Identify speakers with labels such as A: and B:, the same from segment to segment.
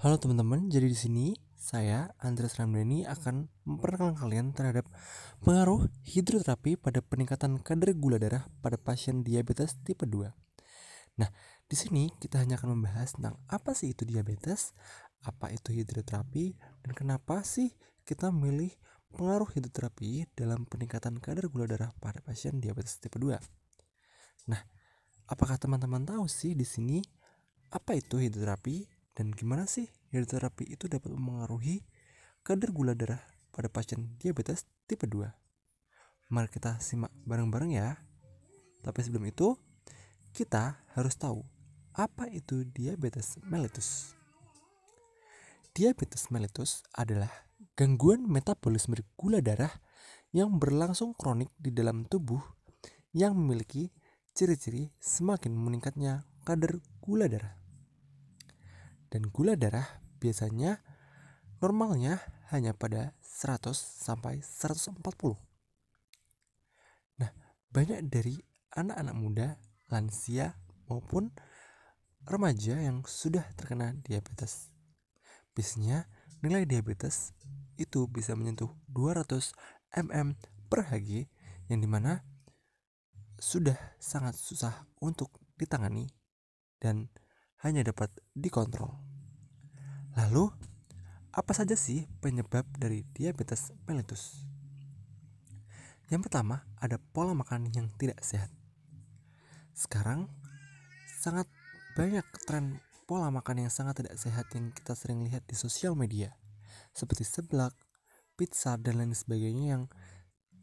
A: Halo teman-teman, jadi di sini saya Andres Ramdhani akan memperkenalkan kalian terhadap pengaruh hidroterapi pada peningkatan kadar gula darah pada pasien diabetes tipe 2. Nah, di sini kita hanya akan membahas tentang apa sih itu diabetes, apa itu hidroterapi, dan kenapa sih kita memilih pengaruh hidroterapi dalam peningkatan kadar gula darah pada pasien diabetes tipe 2. Nah, apakah teman-teman tahu sih di sini apa itu hidroterapi dan gimana sih hidroterapi itu dapat mempengaruhi kadar gula darah pada pasien diabetes tipe 2? Mari kita simak bareng-bareng ya. Tapi sebelum itu, kita harus tahu apa itu diabetes mellitus. Diabetes mellitus adalah gangguan metabolisme gula darah yang berlangsung kronik di dalam tubuh yang memiliki ciri-ciri semakin meningkatnya kadar gula darah. Dan gula darah biasanya normalnya hanya pada 100 sampai 140. Nah, banyak dari anak-anak muda, lansia maupun remaja yang sudah terkena diabetes. Biasanya nilai diabetes itu bisa menyentuh 200 mm per Hg yang dimana sudah sangat susah untuk ditangani dan hanya dapat dikontrol. Lalu, apa saja sih penyebab dari diabetes mellitus? Yang pertama, ada pola makan yang tidak sehat. Sekarang sangat banyak tren pola makan yang sangat tidak sehat yang kita sering lihat di sosial media, seperti seblak, pizza dan lain sebagainya yang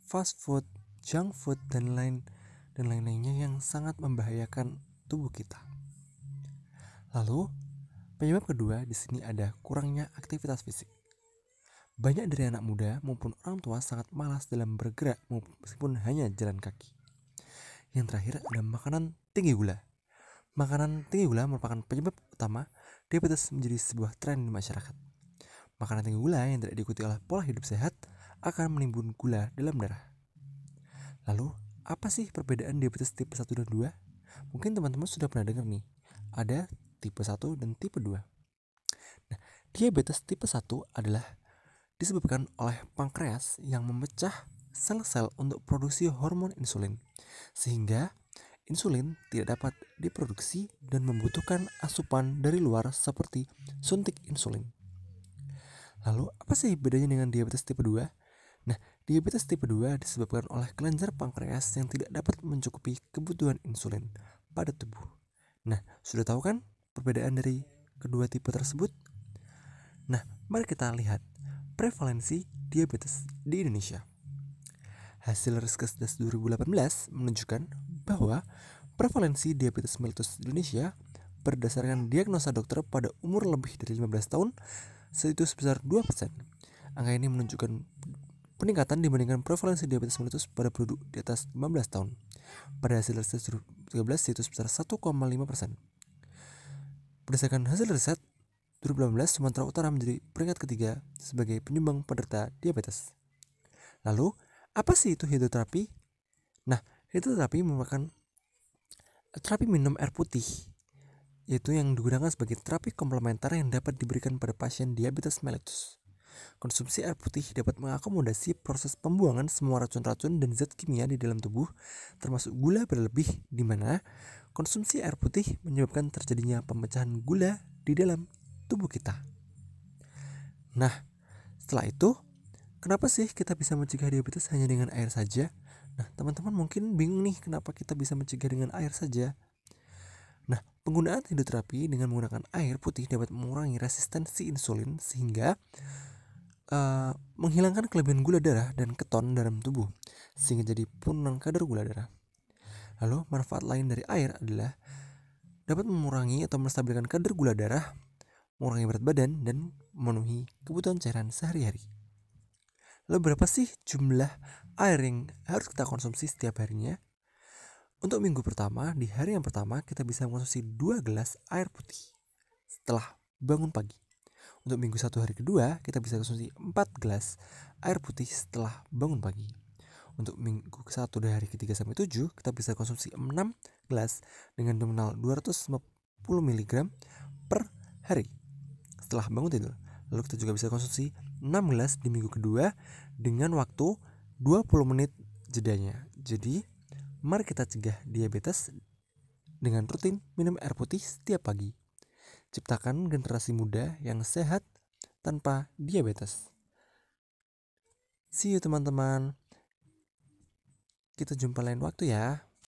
A: fast food, junk food dan lain-lainnya yang sangat membahayakan tubuh kita. Lalu, penyebab kedua di sini ada kurangnya aktivitas fisik. Banyak dari anak muda maupun orang tua sangat malas dalam bergerak meskipun hanya jalan kaki. Yang terakhir ada makanan tinggi gula. Makanan tinggi gula merupakan penyebab utama diabetes menjadi sebuah tren di masyarakat. Makanan tinggi gula yang tidak diikuti oleh pola hidup sehat akan menimbun gula dalam darah. Lalu, apa sih perbedaan diabetes tipe 1 dan 2? Mungkin teman-teman sudah pernah dengar nih, ada tipe 1 dan tipe 2. Nah, diabetes tipe 1 adalah disebabkan oleh pankreas yang memecah sel-sel untuk produksi hormon insulin, sehingga insulin tidak dapat diproduksi dan membutuhkan asupan dari luar seperti suntik insulin. Lalu, apa sih bedanya dengan diabetes tipe 2? Nah, diabetes tipe 2 disebabkan oleh kelenjar pankreas yang tidak dapat mencukupi kebutuhan insulin pada tubuh. Nah, sudah tahu kan perbedaan dari kedua tipe tersebut? Nah, mari kita lihat prevalensi diabetes di Indonesia. Hasil Riskesdas 2018 menunjukkan bahwa prevalensi diabetes mellitus di Indonesia berdasarkan diagnosa dokter pada umur lebih dari 15 tahun itu sebesar 2%. Angka ini menunjukkan peningkatan dibandingkan prevalensi diabetes mellitus pada penduduk di atas 15 tahun. Pada hasil riset 2013 itu sebesar 1,5%. Berdasarkan hasil riset 2018, Sumatera Utara menjadi peringkat ketiga sebagai penyumbang penderita diabetes. Lalu, apa sih itu hidroterapi? Nah, hidroterapi merupakan terapi minum air putih, yaitu yang digunakan sebagai terapi komplementer yang dapat diberikan pada pasien diabetes mellitus. Konsumsi air putih dapat mengakomodasi proses pembuangan semua racun-racun dan zat kimia di dalam tubuh, termasuk gula berlebih, di mana konsumsi air putih menyebabkan terjadinya pemecahan gula di dalam tubuh kita. Nah, setelah itu, kenapa sih kita bisa mencegah diabetes hanya dengan air saja? Nah, teman-teman mungkin bingung nih kenapa kita bisa mencegah dengan air saja. Nah, penggunaan hidroterapi dengan menggunakan air putih dapat mengurangi resistensi insulin sehingga menghilangkan kelebihan gula darah dan keton dalam tubuh sehingga jadi penurunan kadar gula darah. Lalu manfaat lain dari air adalah dapat mengurangi atau menstabilkan kadar gula darah, mengurangi berat badan, dan memenuhi kebutuhan cairan sehari-hari. Lalu berapa sih jumlah air yang harus kita konsumsi setiap harinya? Untuk minggu pertama, di hari yang pertama kita bisa mengonsumsi 2 gelas air putih setelah bangun pagi. Untuk minggu 1 hari kedua, kita bisa konsumsi 4 gelas air putih setelah bangun pagi. Untuk minggu ke-1 dari hari ke-3 sampai 7, kita bisa konsumsi 6 gelas dengan nominal 250 mg per hari setelah bangun tidur. Lalu kita juga bisa konsumsi 6 gelas di minggu kedua dengan waktu 20 menit jedanya. Jadi mari kita cegah diabetes dengan rutin minum air putih setiap pagi. Ciptakan generasi muda yang sehat tanpa diabetes. See you teman-teman. Kita jumpa lain waktu ya.